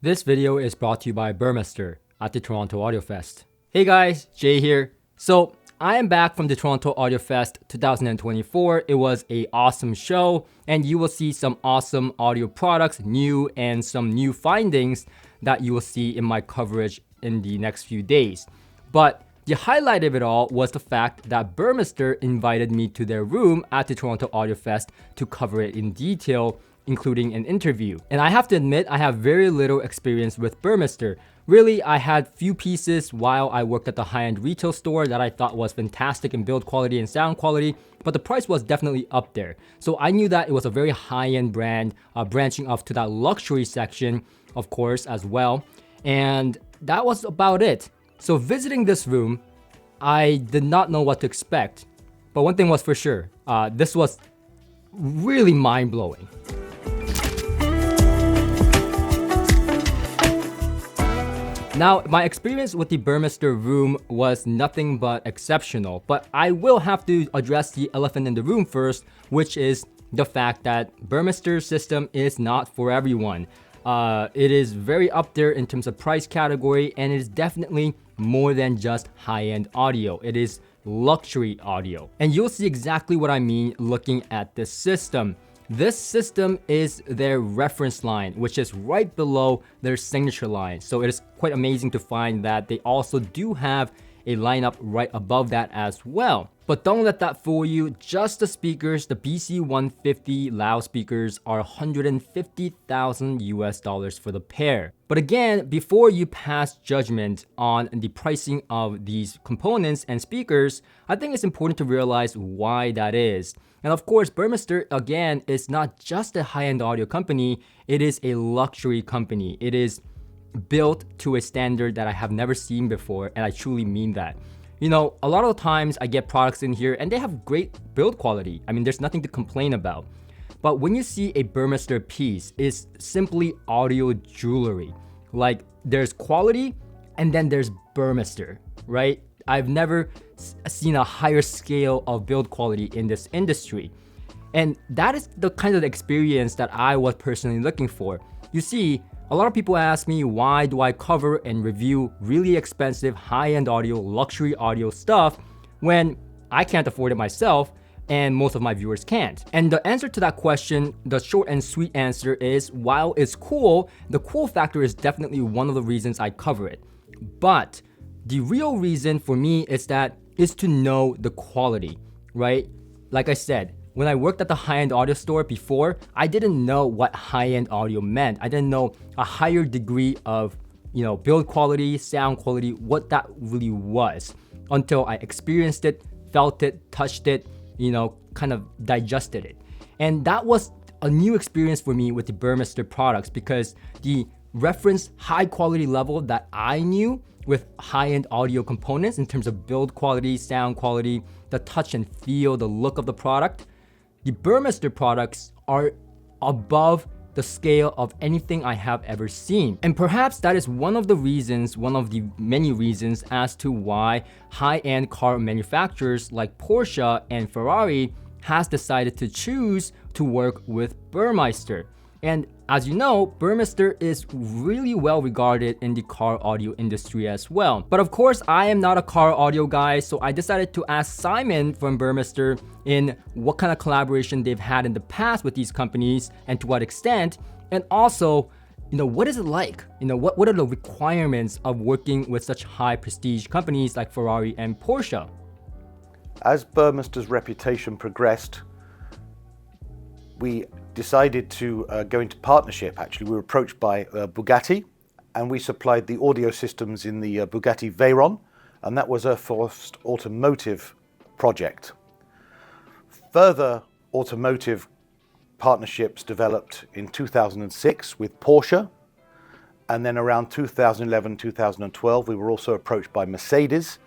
This video is brought to you by Burmester at the Toronto Audio Fest. Hey guys, Jay here. So I am back from the Toronto Audio Fest 2024. It was an awesome show and you will see some awesome audio products, new and some new findings that you will see in my coverage in the next few days. But the highlight of it all was the fact that Burmester invited me to their room at the Toronto Audio Fest to cover it in detail, including an interview. And I have to admit, I have very little experience with Burmester. Really, I had few pieces while I worked at the high-end retail store that I thought was fantastic in build quality and sound quality, but the price was definitely up there. So I knew that it was a very high-end brand, branching off to that luxury section, of course, as well. And that was about it. So visiting this room, I did not know what to expect. But one thing was for sure, this was really mind-blowing. Now, my experience with the Burmester room was nothing but exceptional, but I will have to address the elephant in the room first, which is the fact that Burmester's system is not for everyone. It is very up there in terms of price category, and it is definitely more than just high-end audio. It is luxury audio. And you'll see exactly what I mean looking at this system. This system is their reference line, which is right below their signature line. So it is quite amazing to find that they also do have a lineup right above that as well. But don't let that fool you. Just the speakers, the BC150 loudspeakers are $150,000 for the pair. But again, before you pass judgment on the pricing of these components and speakers, I think it's important to realize why that is. And of course, Burmester, again, is not just a high-end audio company, it is a luxury company. It is built to a standard that I have never seen before, and I truly mean that. You know, a lot of the times I get products in here and they have great build quality. I mean, there's nothing to complain about. But when you see a Burmester piece, it's simply audio jewelry. Like, there's quality and then there's Burmester, right? I've never seen a higher scale of build quality in this industry. And that is the kind of experience that I was personally looking for. You see, a lot of people ask me, why do I cover and review really expensive high-end audio, luxury audio stuff when I can't afford it myself and most of my viewers can't? And the answer to that question, the short and sweet answer is, while it's cool, the cool factor is definitely one of the reasons I cover it. But the real reason for me is to know the quality, right? Like I said, when I worked at the high-end audio store before, I didn't know what high-end audio meant. I didn't know a higher degree of, build quality, sound quality, what that really was until I experienced it, felt it, touched it, kind of digested it. And that was a new experience for me with the Burmester products, because the reference high quality level that I knew with high-end audio components in terms of build quality, sound quality, the touch and feel, the look of the product, the Burmester products are above the scale of anything I have ever seen. And perhaps that is one of the many reasons as to why high-end car manufacturers like Porsche and Ferrari has decided to choose to work with Burmester. And as you know, Burmester is really well regarded in the car audio industry as well. But of course, I am not a car audio guy, so I decided to ask Simon from Burmester in what kind of collaboration they've had in the past with these companies and to what extent. And also, what is it like? What are the requirements of working with such high prestige companies like Ferrari and Porsche? As Burmester's reputation progressed, we decided to go into partnership. Actually, we were approached by Bugatti, and we supplied the audio systems in the Bugatti Veyron, and that was our first automotive project. Further automotive partnerships developed in 2006 with Porsche, and then around 2011, 2012, we were also approached by Mercedes,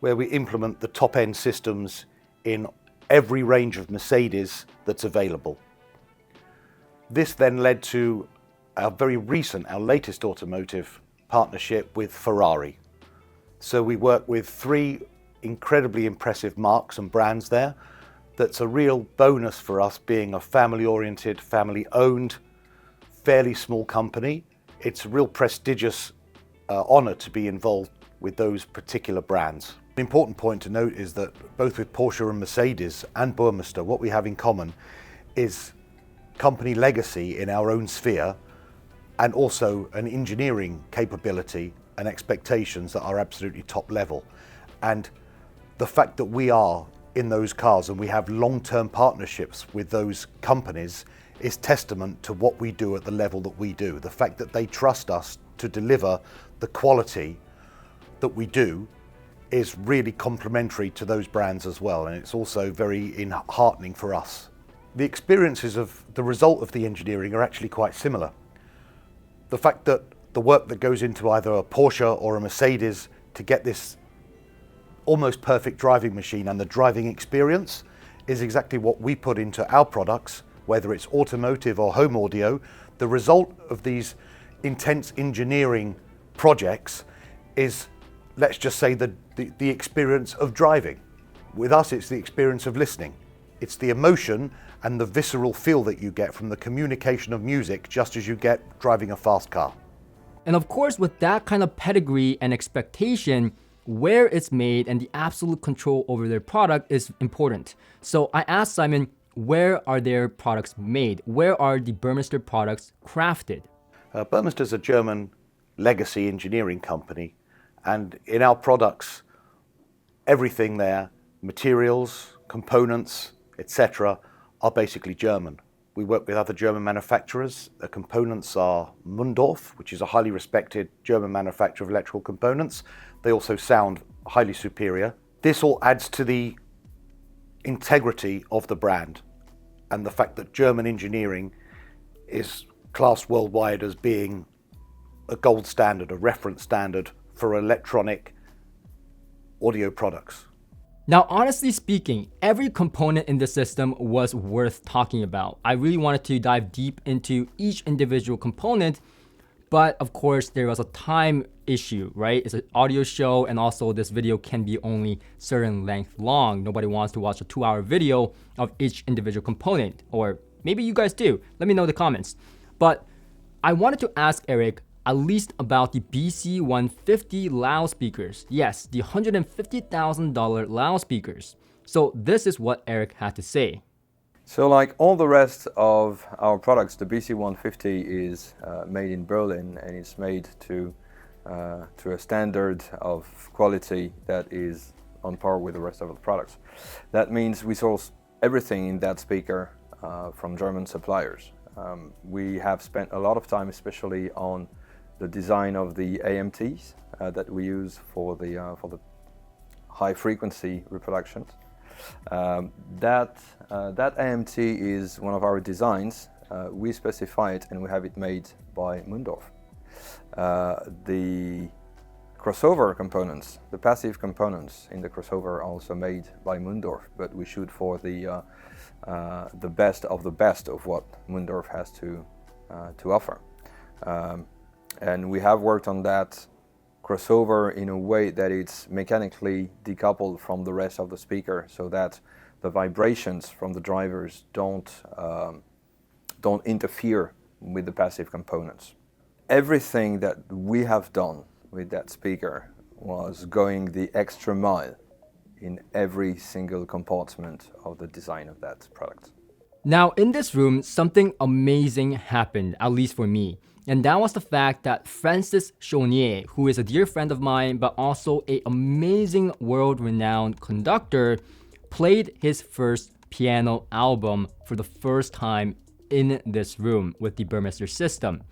where we implement the top-end systems in every range of Mercedes that's available. This then led to our latest automotive partnership with Ferrari. So we work with 3 incredibly impressive marks and brands there. That's a real bonus for us, being a family-oriented, family-owned, fairly small company it's a real prestigious honor to be involved with those particular brands. An important point to note is that both with Porsche and Mercedes and Burmester, what we have in common is company legacy in our own sphere, and also an engineering capability and expectations that are absolutely top level. And the fact that we are in those cars and we have long-term partnerships with those companies is testament to what we do at the level that we do. The fact that they trust us to deliver the quality that we do is really complementary to those brands as well, and it's also very heartening for us. The experiences of the result of the engineering are actually quite similar. The fact that the work that goes into either a Porsche or a Mercedes to get this almost perfect driving machine and the driving experience is exactly what we put into our products, whether it's automotive or home audio. The result of these intense engineering projects is, let's just say, the experience of driving. With us, it's the experience of listening. It's the emotion and the visceral feel that you get from the communication of music, just as you get driving a fast car. And of course, with that kind of pedigree and expectation, where it's made and the absolute control over their product is important. So I asked Simon, where are their products made? Where are the Burmester products crafted? Burmester is a German legacy engineering company, and in our products, everything there, materials, components, etc., are basically German. We work with other German manufacturers. The components are Mundorf, which is a highly respected German manufacturer of electrical components. They also sound highly superior. This all adds to the integrity of the brand and the fact that German engineering is classed worldwide as being a gold standard, a reference standard for electronic audio products. Now, honestly speaking, every component in the system was worth talking about. I really wanted to dive deep into each individual component, but of course there was a time issue, right? It's an audio show, and also this video can be only certain length long. Nobody wants to watch a 2-hour video of each individual component, or maybe you guys do. Let me know in the comments. But I wanted to ask Eric at least about the BC150 loudspeakers. Yes, the $150,000 loudspeakers. So this is what Eric had to say. So like all the rest of our products, the BC150 is made in Berlin, and it's made to a standard of quality that is on par with the rest of the products. That means we source everything in that speaker from German suppliers. We have spent a lot of time, especially on the design of the AMTs that we use for the high frequency reproductions. That AMT is one of our designs. We specify it and we have it made by Mundorf. The crossover components, the passive components in the crossover are also made by Mundorf, but we shoot for the best of the best of what Mundorf has to offer. And we have worked on that crossover in a way that it's mechanically decoupled from the rest of the speaker, so that the vibrations from the drivers don't interfere with the passive components. Everything that we have done with that speaker was going the extra mile in every single compartment of the design of that product. Now in this room, something amazing happened, at least for me. And that was the fact that Francis Choiniere, who is a dear friend of mine, but also an amazing world-renowned conductor, played his first piano album for the first time in this room with the Burmester system.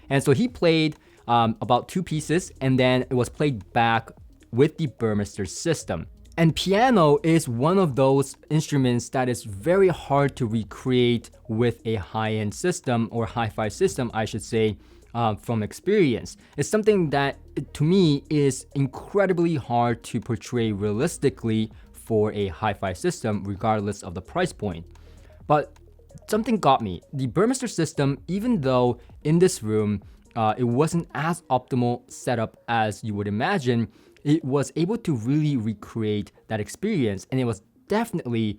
And so he played about 2 pieces, and then it was played back with the Burmester system. And piano is one of those instruments that is very hard to recreate with a high-end system, or hi-fi system, I should say, from experience. It's something that, to me, is incredibly hard to portray realistically for a hi-fi system, regardless of the price point. But something got me. The Burmester system, even though in this room, it wasn't as optimal setup as you would imagine, it was able to really recreate that experience, and it was definitely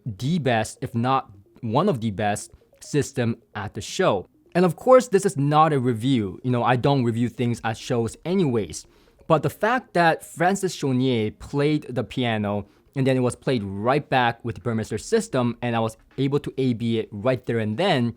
the best, if not one of the best, system at the show. And of course, this is not a review. I don't review things at shows anyways. But the fact that Francis Choiniere played the piano and then it was played right back with the Burmester system and I was able to A/B it right there and then,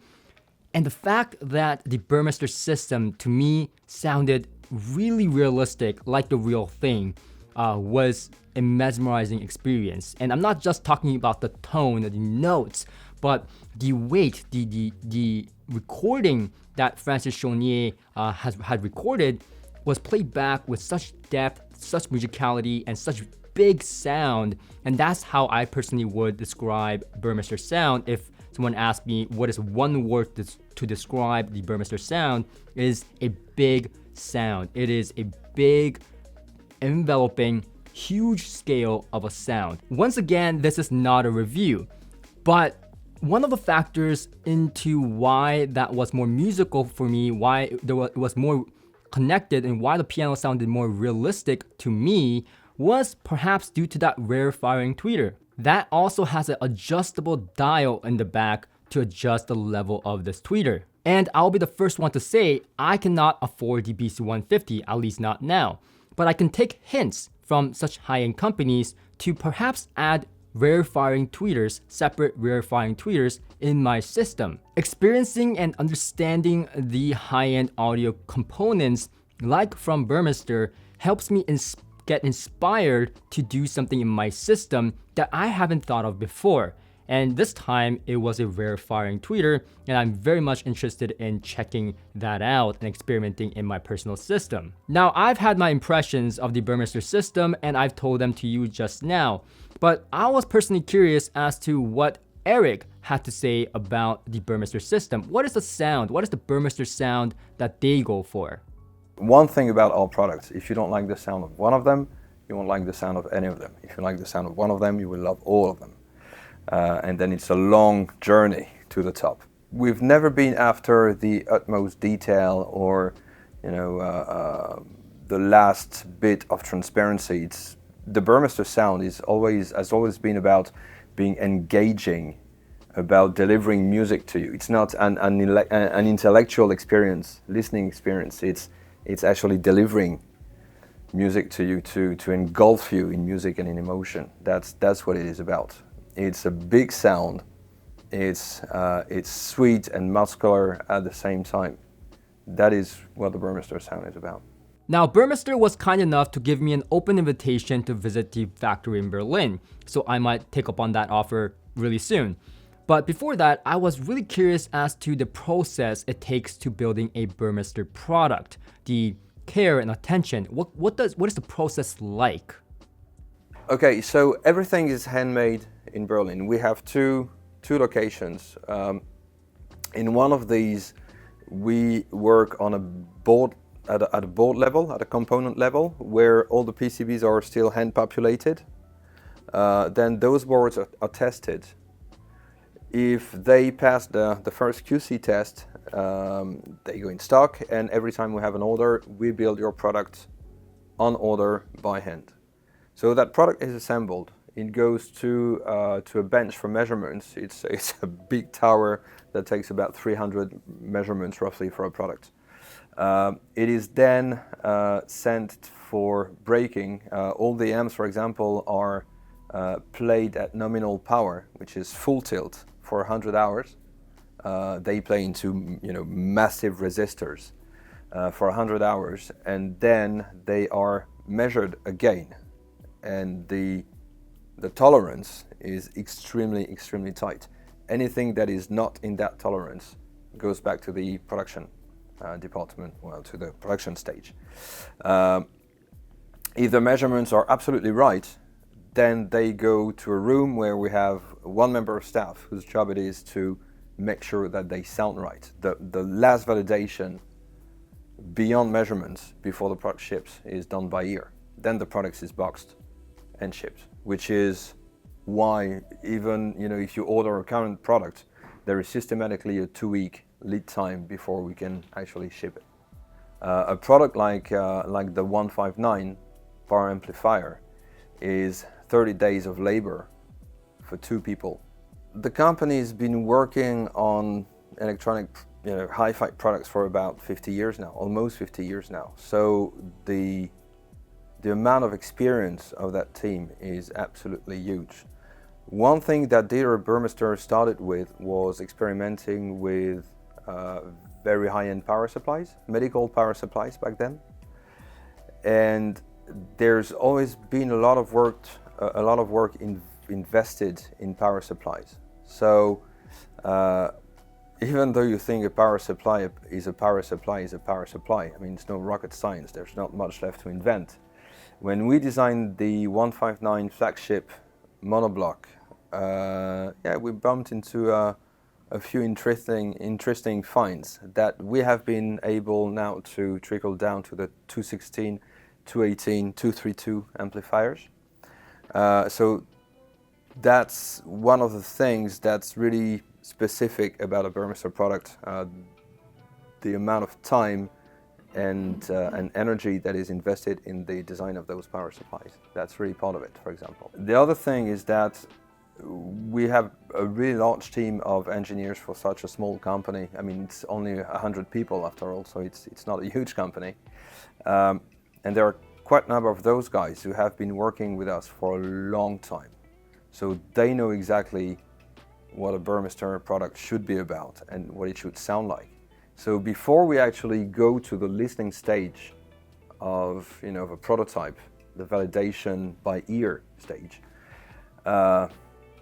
and the fact that the Burmester system to me sounded really realistic, like the real thing, was a mesmerizing experience. And I'm not just talking about the tone, the notes, but the weight, the recording that Francis Choiniere had recorded was played back with such depth, such musicality, and such big sound. And that's how I personally would describe Burmester sound. If someone asked me what is one word to describe the Burmester sound, it is a big sound. It is a big, enveloping, huge scale of a sound. Once again, this is not a review, but one of the factors into why that was more musical for me, why it was more connected and why the piano sounded more realistic to me was perhaps due to that rare firing tweeter. That also has an adjustable dial in the back to adjust the level of this tweeter. And I'll be the first one to say I cannot afford the BC150, at least not now. But I can take hints from such high-end companies to perhaps add rare firing tweeters, separate rare firing tweeters in my system. Experiencing and understanding the high-end audio components, like from Burmester, helps me get inspired to do something in my system that I haven't thought of before. And this time it was a rare firing tweeter, and I'm very much interested in checking that out and experimenting in my personal system. Now, I've had my impressions of the Burmester system and I've told them to you just now, but I was personally curious as to what Eric had to say about the Burmester system. What is the sound? What is the Burmester sound that they go for? One thing about all products, if you don't like the sound of one of them, you won't like the sound of any of them. If you like the sound of one of them, you will love all of them. And then it's a long journey to the top. We've never been after the utmost detail or, the last bit of transparency. The Burmester sound has always been about being engaging, about delivering music to you. It's not an intellectual experience, listening experience. It's actually delivering music to you, to engulf you in music and in emotion. That's what it is about. It's a big sound. It's sweet and muscular at the same time. That is what the Burmester sound is about. Now, Burmester was kind enough to give me an open invitation to visit the factory in Berlin, so I might take up on that offer really soon. But before that, I was really curious as to the process it takes to building a Burmester product, the care and attention. What is the process like? Okay, so everything is handmade in Berlin. We have two locations. In one of these, we work on a board at a board level, at a component level, where all the PCBs are still hand populated. Then those boards are tested. If they pass the first QC test, they go in stock, and every time we have an order, we build your product on order by hand. So that product is assembled. It goes to a bench for measurements. It's a big tower that takes about 300 measurements roughly for a product. It is then sent for breaking. All the amps, for example, are played at nominal power, which is full tilt for 100 hours. They play into massive resistors for 100 hours, and then they are measured again, and the tolerance is extremely tight. Anything that is not in that tolerance goes back to the production department, to the production stage. If the measurements are absolutely right, then they go to a room where we have one member of staff whose job it is to make sure that they sound right. The last validation beyond measurements before the product ships is done by ear. Then the product is boxed and shipped, which is why even if you order a current product, there is systematically a 2-week lead time before we can actually ship it. A product like the 159 bar amplifier is 30 days of labor for 2 people. The company's been working on electronic hi-fi products for about 50 years now, almost 50 years now. So the amount of experience of that team is absolutely huge. One thing that Dieter Burmester started with was experimenting with very high-end power supplies, medical power supplies back then. And there's always been a lot of work invested in power supplies. So even though you think a power supply is a power supply, I mean, it's no rocket science. There's not much left to invent. When we designed the 159 flagship monoblock, we bumped into a few interesting finds that we have been able now to trickle down to the 216, 218, 232 amplifiers. So that's one of the things that's really specific about a Burmester product, the amount of time and energy that is invested in the design of those power supplies. That's really part of it, for example. The other thing is that we have a really large team of engineers for such a small company. I mean, it's only 100 people after all, so it's not a huge company. And there are quite a number of those guys who have been working with us for a long time. So they know exactly what a Burmester product should be about and what it should sound like. So before we actually go to the listening stage of a prototype, the validation by ear stage,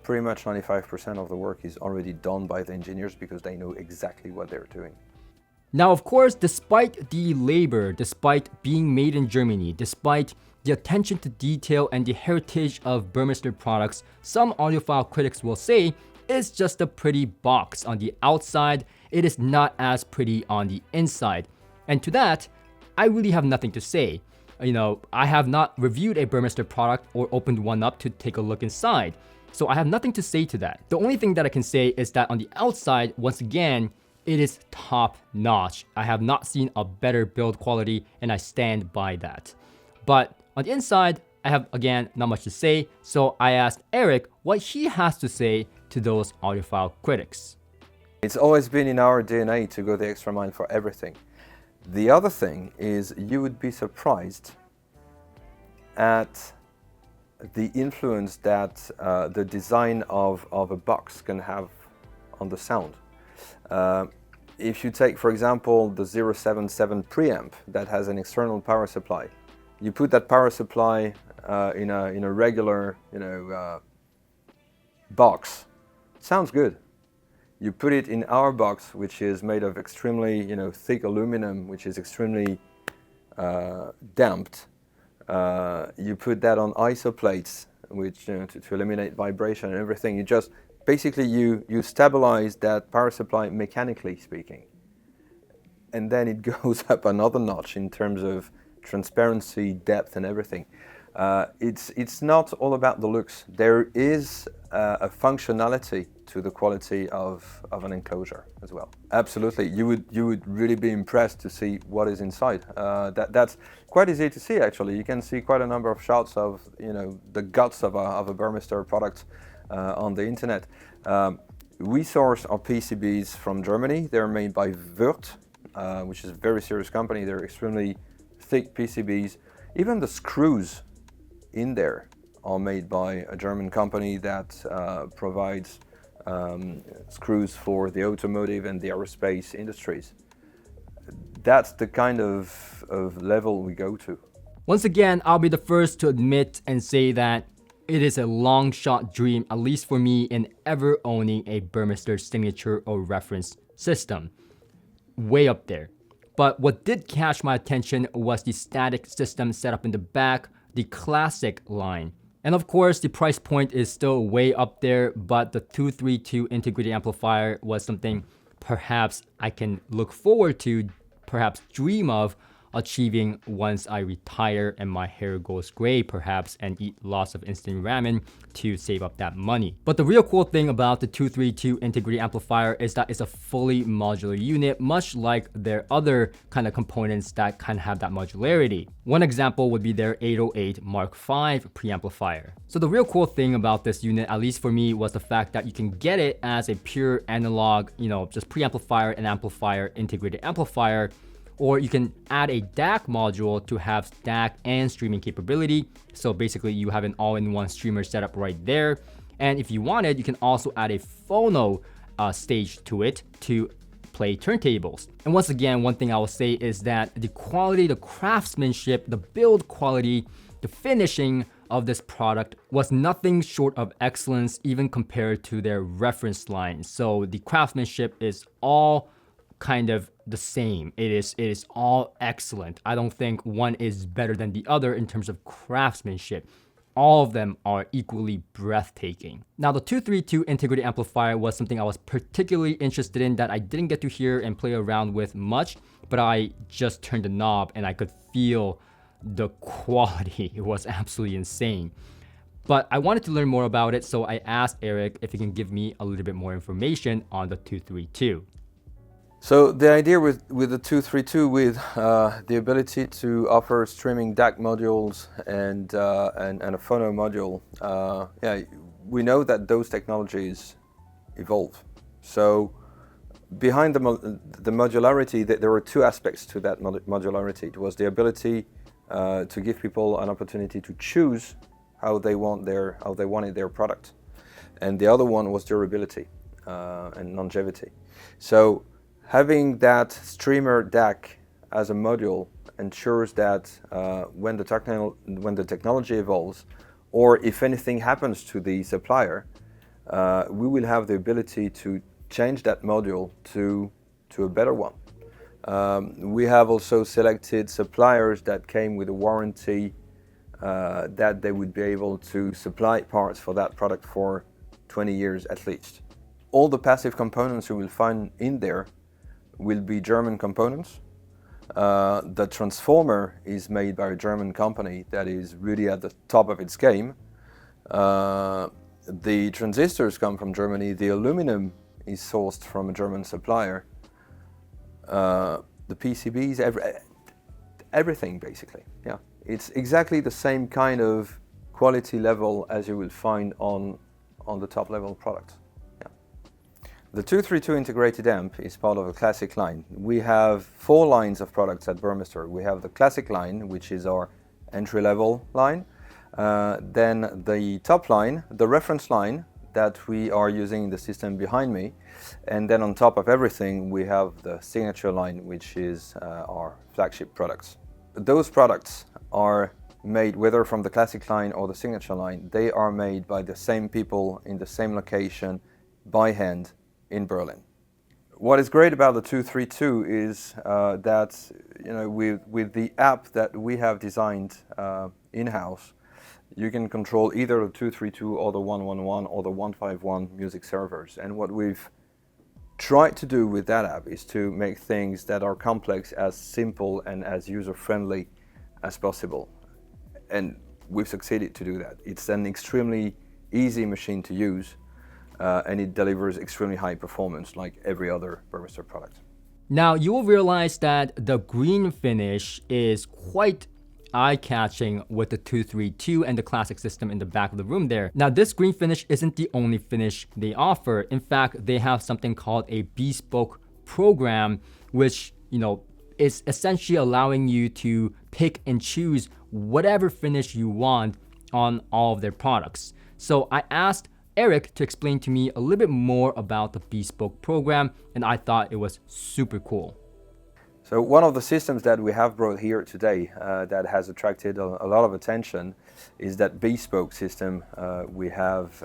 pretty much 95% of the work is already done by the engineers because they know exactly what they're doing. Now, of course, despite the labor, despite being made in Germany, despite the attention to detail and the heritage of Burmester products, some audiophile critics will say it's just a pretty box on the outside. It is not as pretty on the inside. And to that, I really have nothing to say. I have not reviewed a Burmester product or opened one up to take a look inside. So I have nothing to say to that. The only thing that I can say is that on the outside, once again, it is top notch. I have not seen a better build quality and I stand by that. But on the inside, I have, again, not much to say. So I asked Eric what he has to say to those audiophile critics. It's always been in our DNA to go the extra mile for everything. The other thing is you would be surprised at the influence that the design of a box can have on the sound. If you take, for example, the 077 preamp that has an external power supply, you put that power supply in a regular box, it sounds good. You put it in our box, which is made of extremely thick aluminum, which is extremely damped. You put that on ISO plates, which to eliminate vibration and everything. You just basically you stabilize that power supply mechanically speaking, and then it goes up another notch in terms of transparency, depth, and everything. It's not all about the looks. There is a functionality to the quality of an enclosure as well. Absolutely, you would really be impressed to see what is inside. That's quite easy to see actually. You can see quite a number of shots of the guts of a Burmester product on the internet. We source our PCBs from Germany. They're made by Würth, which is a very serious company. They're extremely thick PCBs. Even the screws in there are made by a German company that provides screws for the automotive and the aerospace industries. That's the kind of level we go to. Once again, I'll be the first to admit and say that it is a long shot dream, at least for me, in ever owning a Burmester signature or reference system. Way up there. But what did catch my attention was the static system set up in the back, the classic line. And of course, the price point is still way up there, but the 232 integrated amplifier was something perhaps I can look forward to, perhaps dream of achieving once I retire and my hair goes gray perhaps, and eat lots of instant ramen to save up that money. But the real cool thing about the 232 integrated amplifier is that it's a fully modular unit, much like their other kind of components that kind of have that modularity. One example would be their 808 Mark V preamplifier. So the real cool thing about this unit, at least for me, was the fact that you can get it as a pure analog, just preamplifier and amplifier integrated amplifier, or you can add a DAC module to have DAC and streaming capability. So basically you have an all-in-one streamer setup right there. And if you wanted, you can also add a phono stage to it to play turntables. And once again, one thing I will say is that the quality, the craftsmanship, the build quality, the finishing of this product was nothing short of excellence, even compared to their reference line. So the craftsmanship is all kind of the same. It is all excellent. I don't think one is better than the other in terms of craftsmanship. All of them are equally breathtaking. Now, the 232 integrated amplifier was something I was particularly interested in that I didn't get to hear and play around with much, but I just turned the knob and I could feel the quality. It was absolutely insane. But I wanted to learn more about it, so I asked Eric if he can give me a little bit more information on the 232. So the idea with the 232, with the ability to offer streaming DAC modules and a phono module, we know that those technologies evolve. So behind the modularity, there were two aspects to that modularity. It was the ability to give people an opportunity to choose how they wanted their product, and the other one was durability and longevity. So having that streamer DAC as a module ensures that when the technology evolves, or if anything happens to the supplier, we will have the ability to change that module to a better one. We have also selected suppliers that came with a warranty that they would be able to supply parts for that product for 20 years at least. All the passive components you will find in there will be German components. The transformer is made by a German company that is really at the top of its game. The transistors come from Germany. The aluminum is sourced from a German supplier. The PCBs, everything basically. Yeah, it's exactly the same kind of quality level as you will find on the top level product. The 232 integrated amp is part of a classic line. We have 4 lines of products at Burmester. We have the classic line, which is our entry-level line. Then the top line, the reference line that we are using in the system behind me. And then on top of everything, we have the signature line, which is our flagship products. Those products are made, whether from the classic line or the signature line, they are made by the same people in the same location by hand in Berlin. What is great about the 232 is that with the app that we have designed in-house, you can control either the 232 or the 111 or the 151 music servers. And what we've tried to do with that app is to make things that are complex as simple and as user-friendly as possible. And we've succeeded to do that. It's an extremely easy machine to use. And it delivers extremely high performance like every other Burmester product. Now you will realize that the green finish is quite eye-catching with the 232 and the classic system in the back of the room there. Now this green finish isn't the only finish they offer. In fact, they have something called a bespoke program, which is essentially allowing you to pick and choose whatever finish you want on all of their products. So I asked Eric to explain to me a little bit more about the bespoke program, and I thought it was super cool. So one of the systems that we have brought here today that has attracted a lot of attention is that bespoke system we have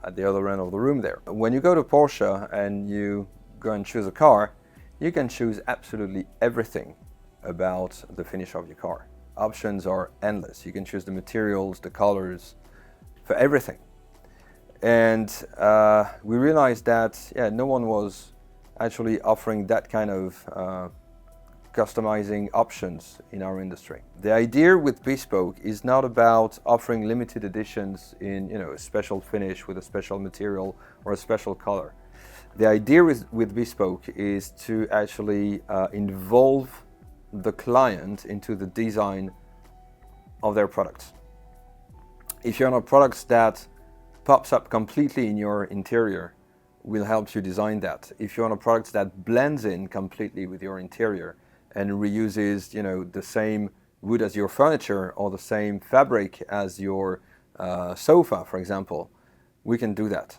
at the other end of the room there. When you go to Porsche and you go and choose a car, you can choose absolutely everything about the finish of your car. Options are endless. You can choose the materials, the colors, for everything. And we realized that no one was actually offering that kind of customizing options in our industry. The idea with Bespoke is not about offering limited editions in, you know, a special finish with a special material or a special color. The idea with Bespoke is to actually involve the client into the design of their products. If you're on a product that pops up completely in your interior, we'll help you design that. If you're on a product that blends in completely with your interior and reuses, you know, the same wood as your furniture or the same fabric as your sofa, for example, we can do that.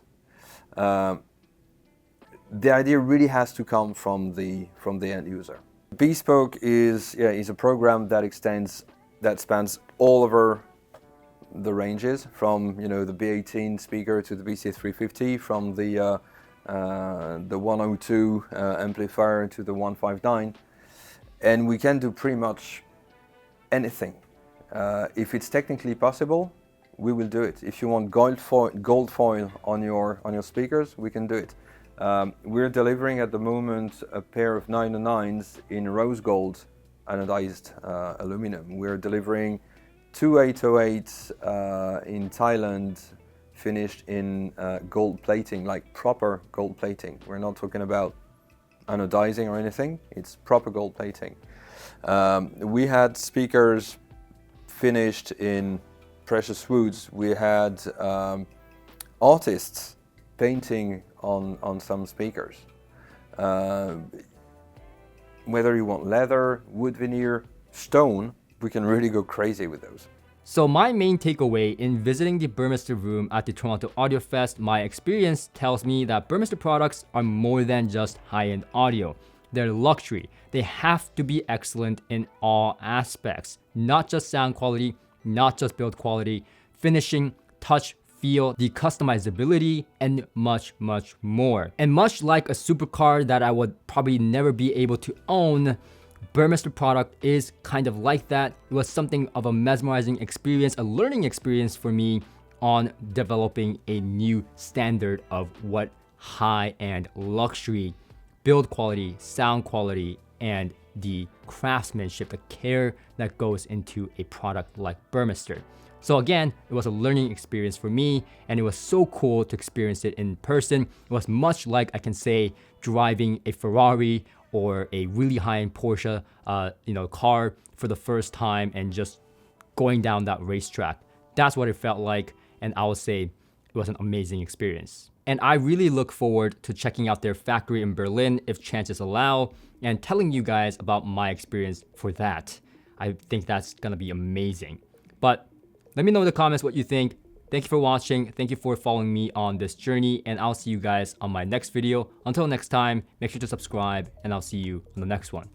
The idea really has to come from the end user. Bespoke is a program that spans all over the ranges, from, you know, the B18 speaker to the BC350, from the 102 amplifier to the 159, and we can do pretty much anything. If it's technically possible, we will do it. If you want gold foil on your speakers, we can do it. We're delivering at the moment a pair of 909s in rose gold anodized aluminum. We're delivering 2 808s in Thailand, finished in gold plating, like proper gold plating. We're not talking about anodizing or anything, it's proper gold plating. We had speakers finished in precious woods. We had artists painting on some speakers. Whether you want leather, wood veneer, stone, we can really go crazy with those. So my main takeaway in visiting the Burmester room at the Toronto Audio Fest, my experience tells me that Burmester products are more than just high-end audio. They're luxury. They have to be excellent in all aspects, not just sound quality, not just build quality, finishing, touch, feel, the customizability, and much, much more. And much like a supercar that I would probably never be able to own, Burmester product is kind of like that. It was something of a mesmerizing experience, a learning experience for me on developing a new standard of what high-end luxury, build quality, sound quality, and the craftsmanship, the care that goes into a product like Burmester. So again, it was a learning experience for me, and it was so cool to experience it in person. It was much like, I can say, driving a Ferrari or a really high-end Porsche car for the first time and just going down that racetrack. That's what it felt like, and I would say it was an amazing experience. And I really look forward to checking out their factory in Berlin if chances allow, and telling you guys about my experience for that. I think that's gonna be amazing. But let me know in the comments what you think. Thank you for watching. Thank you for following me on this journey, and I'll see you guys on my next video. Until next time, make sure to subscribe, and I'll see you on the next one.